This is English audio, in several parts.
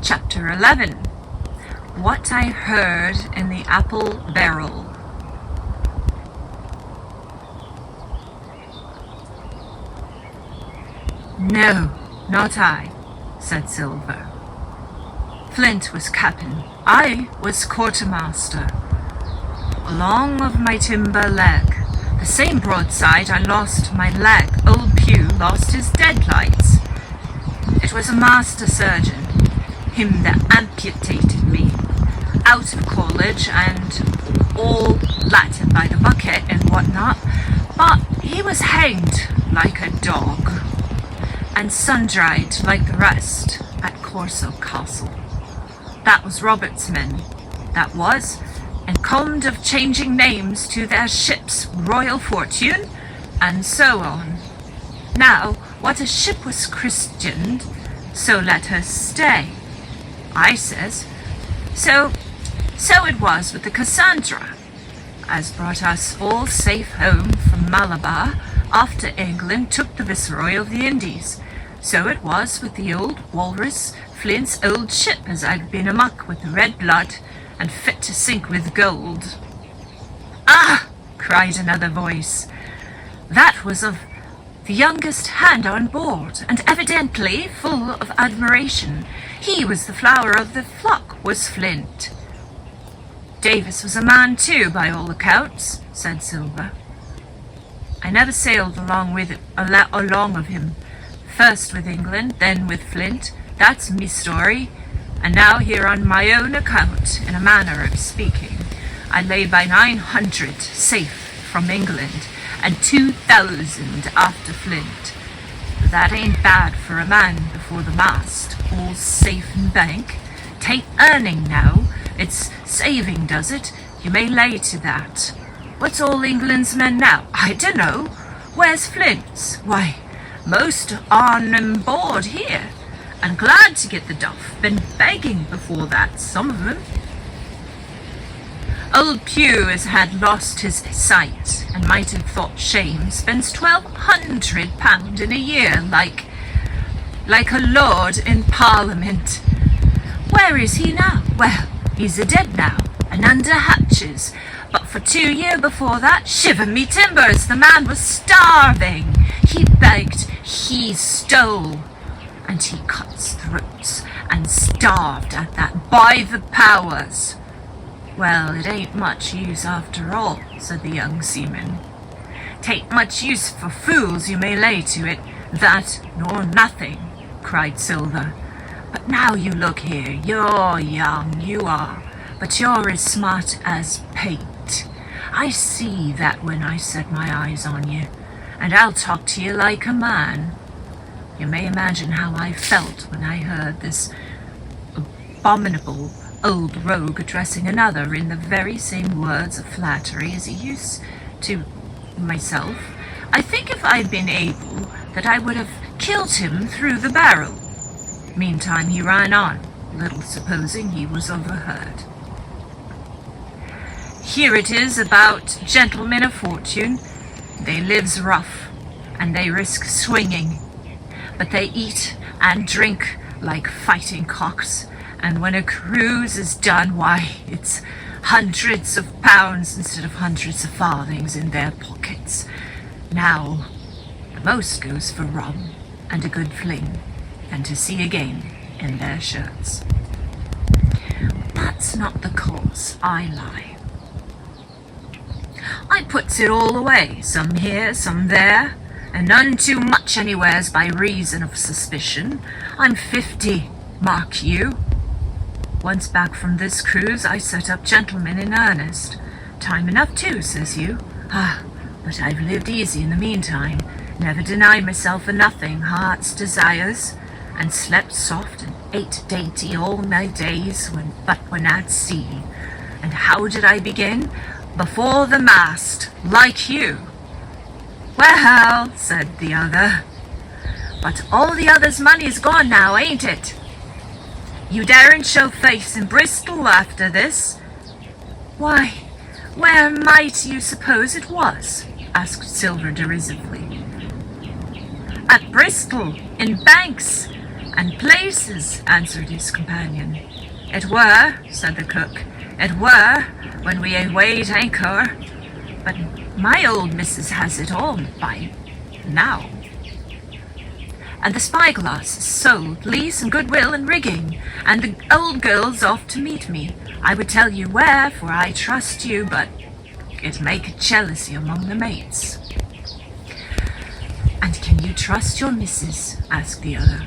Chapter 11. What I Heard in the Apple Barrel. "No, not I," said Silver. "Flint was cap'n, I was quartermaster. Along of my timber leg, the same broadside I lost my leg, old Pew lost his deadlights. It was a master surgeon, him that amputated me, out of college and all Latin by the bucket and whatnot, but he was hanged like a dog, and sun-dried like the rest at Corso Castle. That was Robert's men, that was, and comed of changing names to their ship's Royal Fortune, and so on. Now, what a ship was christened, so let her stay. I says, so it was with the Cassandra, as brought us all safe home from Malabar after England took the Viceroy of the Indies. So it was with the old Walrus, Flint's old ship, as I've been amuck with the red blood and fit to sink with gold." "Ah!" cried another voice. "That was of the youngest hand on board, and evidently full of admiration. He was the flower of the flock, was Flint." "Davis was a man too, by all accounts," said Silver. "I never sailed along of him. First with England, then with Flint. That's me story. And now here on my own account, in a manner of speaking, I lay by 900 safe from England, and 2,000 after Flint. That ain't bad for a man before the mast, all safe in bank. 'Tain't earning now, it's saving does it, you may lay to that. What's all England's men now? I dunno. Where's Flint's? Why, most on board here, and glad to get the duff. Been begging before that, some of 'em. Old Pew has had lost his sight, and might have thought shame, spends £1,200 in a year, like a lord in Parliament. Where is he now? Well, he's a-dead now, and under hatches. But for 2 years before that, shiver me timbers, the man was starving. He begged, he stole, and he cuts throats, and starved at that, by the powers. Well, it ain't much use after all," said the young seaman. "'Tain't much use for fools, you may lay to it, that nor nothing," cried Silver. "But now you look here, you're young, you are, but you're as smart as paint. I see that when I set my eyes on you, and I'll talk to you like a man. You may imagine how I felt when I heard this abominable old rogue addressing another in the very same words of flattery as he used to myself. I think if I'd been able, that I would have killed him through the barrel." Meantime he ran on, little supposing he was overheard. "Here it is about gentlemen of fortune. They lives rough, and they risk swinging, but they eat and drink like fighting cocks, and when a cruise is done, why, it's hundreds of pounds instead of hundreds of farthings in their pockets. Now, the most goes for rum and a good fling, and to sea again in their shirts. But that's not the cause I lie. I puts it all away, some here, some there, and none too much anywheres by reason of suspicion. I'm 50, mark you. Once back from this cruise, I set up gentlemen in earnest. Time enough too, says you. Ah, but I've lived easy in the meantime, never denied myself a nothing, heart's desires, and slept soft and ate dainty all my days when at sea. And how did I begin? Before the mast, like you." "Well," said the other, "but all the other's money's gone now, ain't it? You daren't show face in Bristol after this." "Why, where might you suppose it was?" asked Silver derisively. "At Bristol, in banks, "And places," answered his companion. "It were," said the cook, "it were, when we weighed anchor. But my old missus has it all by now. And the spyglass is sold, lease and goodwill and rigging, and the old girl's off to meet me. I would tell you where, for I trust you, but it make a jealousy among the mates." "And can you trust your missus?" asked the other.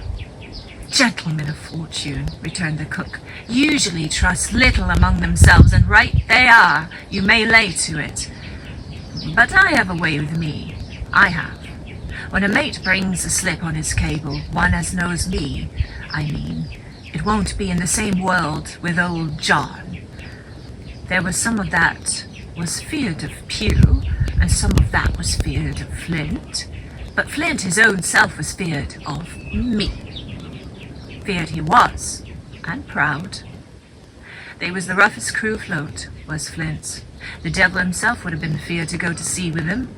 "Gentlemen of fortune," returned the cook, "usually trust little among themselves, and right they are, you may lay to it. But I have a way with me, I have. When a mate brings a slip on his cable, one as knows me, I mean, it won't be in the same world with old John. There was some of that was feared of Pew, and some of that was feared of Flint, but Flint his own self was feared of me. Feared he was, and proud. They was the roughest crew afloat, was Flint's. The devil himself would have been feared to go to sea with him.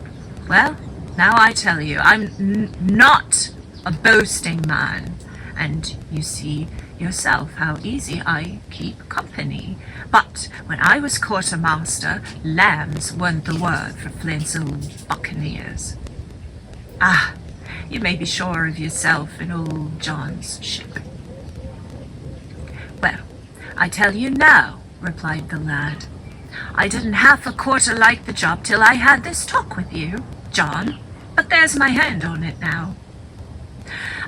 Well, now I tell you, I'm not a boasting man, and you see yourself how easy I keep company. But when I was quartermaster, lambs weren't the word for Flint's old buccaneers. Ah, you may be sure of yourself in old John's ship." "Well, I tell you now," replied the lad, "I didn't half a quarter like the job till I had this talk with you, John, but there's my hand on it now."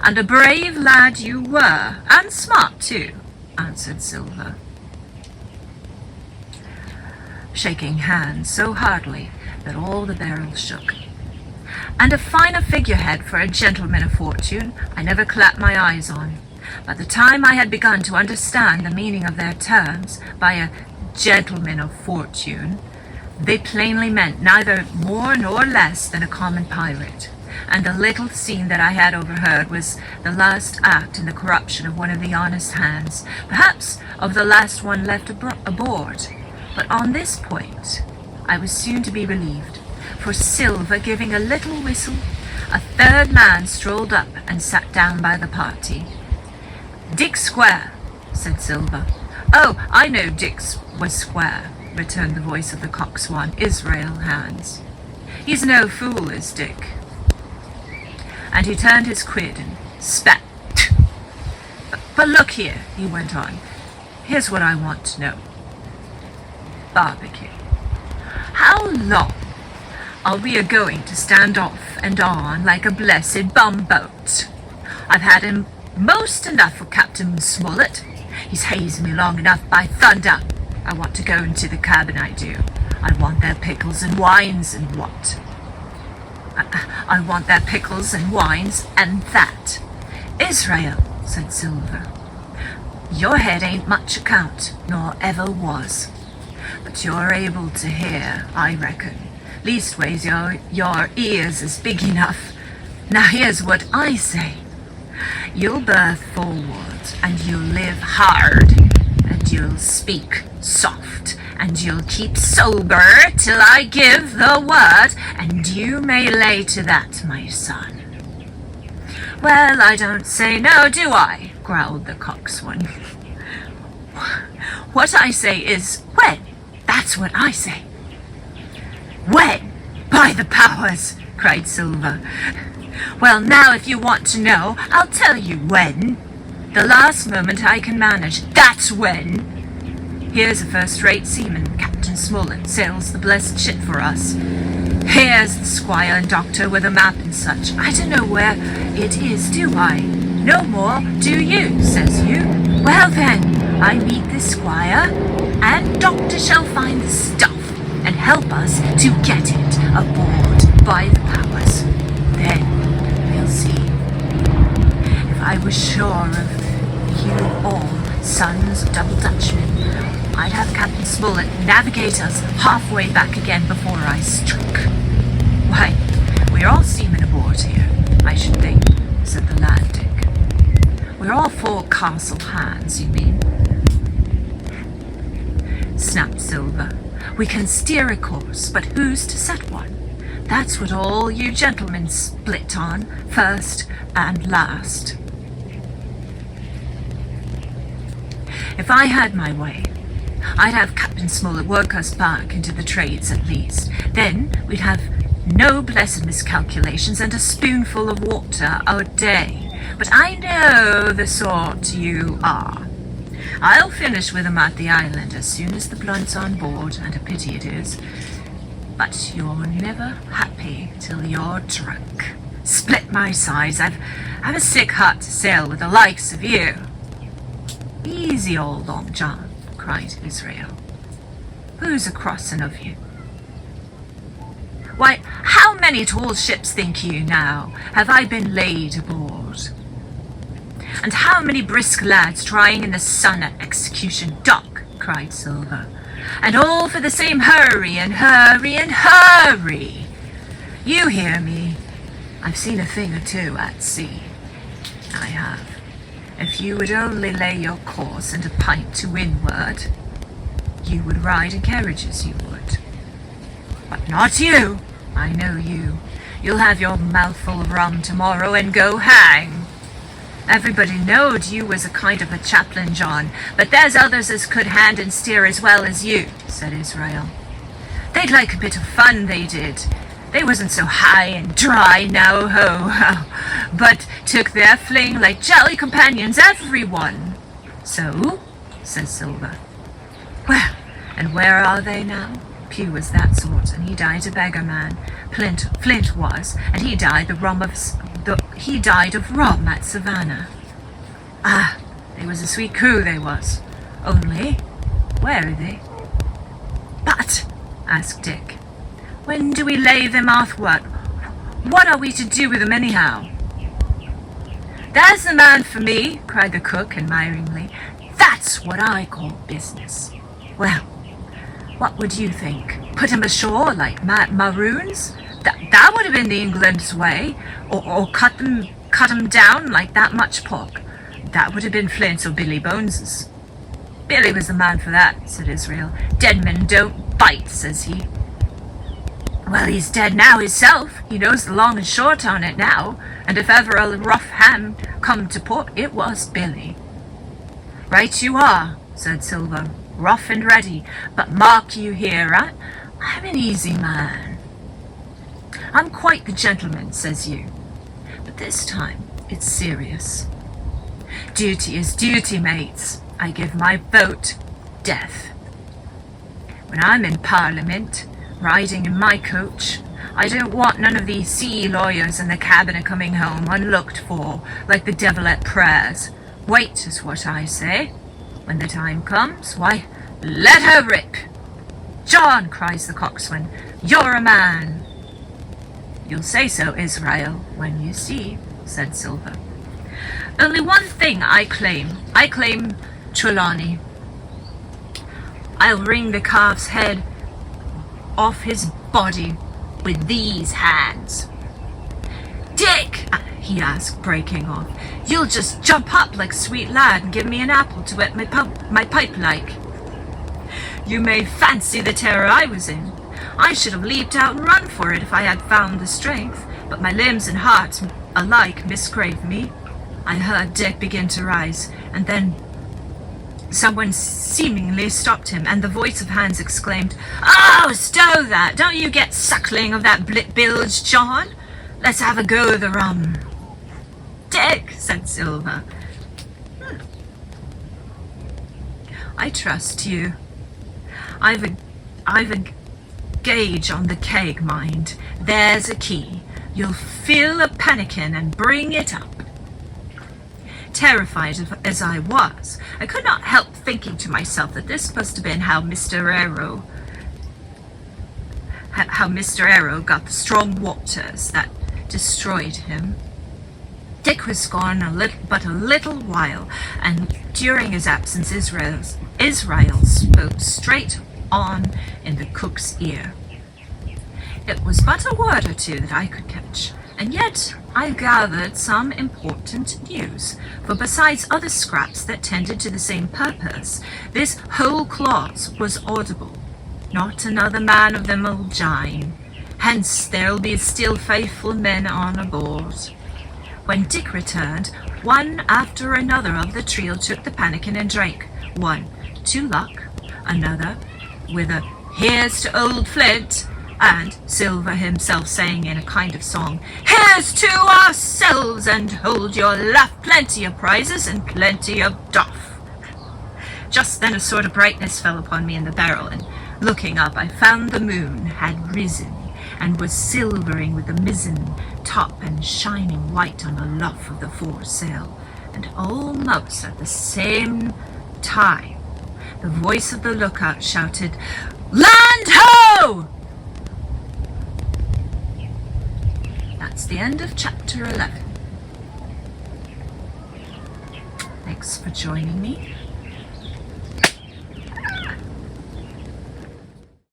"And a brave lad you were, and smart too," answered Silver, shaking hands so heartily that all the barrels shook. "And a finer figurehead for a gentleman of fortune I never clapped my eyes on. By the time I had begun to understand the meaning of their terms by a gentleman of fortune, they plainly meant neither more nor less than a common pirate, and the little scene that I had overheard was the last act in the corruption of one of the honest hands, perhaps of the last one left aboard. But on this point I was soon to be relieved, for Silver giving a little whistle, a third man strolled up and sat down by the party. "Dick Square," said Silver. "Oh, I know Dick was square," returned the voice of the coxswain, Israel Hands. "He's no fool, is Dick." And he turned his quid and spat. "But look here," he went on, "here's what I want to know. Barbecue, how long are we a-going to stand off and on like a blessed bumboat? I've had him most enough for Captain Smollett. He's hazed me long enough, by thunder. I want to go into the cabin, I do. I want their pickles and wines and what? I want their pickles and wines and that." "Israel," said Silver, "your head ain't much account, nor ever was. But you're able to hear, I reckon. Leastways, your ears is big enough. Now here's what I say. You'll berth forward, and you'll live hard, and you'll speak soft, and you'll keep sober till I give the word, and you may lay to that, my son." "Well, I don't say no, do I?" growled the coxswain. "What I say is, when? That's what I say." "When? By the powers!" cried Silver. "Well, now, if you want to know, I'll tell you when. The last moment I can manage, that's when. Here's a first-rate seaman, Captain Smollett, sails the blessed ship for us. Here's the squire and doctor with a map and such. I don't know where it is, do I? No more do you, says you. Well then, I meet the squire, and doctor shall find the stuff, and help us to get it aboard by the powers. Then we'll see. If I was sure of you all, sons of double Dutchmen, I'd have Captain Smollett navigate us halfway back again before I struck." "Why, we're all seamen aboard here, I should think," said the lad Dick. "We're all forecastle hands, you mean?" Snapped Silver. "We can steer a course, but who's to set one? That's what all you gentlemen split on, first and last." If I had my way, I'd have Captain Smollett work us back into the trades at least. Then we'd have no blessed miscalculations and a spoonful of water a day. But I know the sort you are. I'll finish with 'em at the island as soon as the blunt's on board, and a pity it is. But you're never happy till you're drunk. Split my sides, I've a sick heart to sail with the likes of you. Easy, old Long John, cried Israel. Who's a-crossing of you? Why, how many tall ships, think you now, have I been laid aboard? And how many brisk lads trying in the sun at execution dock, cried Silver. And all for the same hurry and hurry and hurry. You hear me? I've seen a thing or two at sea. I have. If you would only lay your course and a pint to windward, you would ride in carriages, you would. But not you. I know you. You'll have your mouthful of rum tomorrow and go hang. Everybody knowed you was a kind of a chaplain, John, but there's others as could hand and steer as well as you, said Israel. They'd like a bit of fun, they did. They wasn't so high and dry, now ho, but took their fling like jolly companions, everyone. So, said Silver. Well, and where are they now? Pew was that sort, and he died a beggar man. Flint was, and he died of rum at Savannah. Ah, they was a sweet crew, they was. Only, where are they? But, asked Dick, when do we lay them athwart? What are we to do with them anyhow? There's the man for me, cried the cook admiringly. That's what I call business. Well, what would you think? Put 'em ashore like maroons? That would have been the England's way. Or cut 'em down like that much pork. That would have been Flint's or Billy Bones's. Billy was the man for that, said Israel. Dead men don't bite, says he. Well, he's dead now himself. He knows the long and short on it now. And if ever a rough hand come to port, it was Billy. Right you are, said Silver. Rough and ready. But mark you here, I'm an easy man. I'm quite the gentleman, says you. But this time it's serious. Duty is duty, mates. I give my vote death. When I'm in Parliament, riding in my coach, I don't want none of these sea lawyers in the cabinet coming home unlooked for, like the devil at prayers. Wait is what I say. When the time comes, why, let her rip. John, cries the coxswain, you're a man. You'll say so, Israel, when you see, said Silver. Only one thing I claim. I claim Trelawney. I'll wring the calf's head off his body with these hands. Dick, he asked, breaking off, you'll just jump up like a sweet lad and give me an apple to wet my pipe like. You may fancy the terror I was in. I should have leaped out and run for it if I had found the strength, but my limbs and heart alike miscraved me. I heard Dick begin to rise, and then someone seemingly stopped him, and the voice of Hans exclaimed, "Oh, stow that! Don't you get suckling of that bilge, John? Let's have a go of the rum." Dick, said Silver. I trust you. I've a gauge on the keg, mind. There's a key. You'll fill a pannikin and bring it up. Terrified as I was, I could not help thinking to myself that this must have been how Mr. Arrow got the strong waters that destroyed him. Dick was gone but a little while, and during his absence Israel spoke straight on in the cook's ear. It was but a word or two that I could catch, and yet I gathered some important news, for besides other scraps that tended to the same purpose, this whole clause was audible. Not another man of them will jine. Hence there'll be still faithful men on aboard. When Dick returned, one after another of the trio took the pannikin and drank, one to luck, another with a "Here's to old Flint," and Silver himself saying in a kind of song, "Here's to ourselves, and hold your laugh, plenty of prizes and plenty of doff." Just then a sort of brightness fell upon me in the barrel, and looking up I found the moon had risen, and was silvering with the mizzen top and shining white on the luff of the foresail, and almost at the same time the voice of the lookout shouted, "Land ho!" That's the end of chapter 11. Thanks for joining me.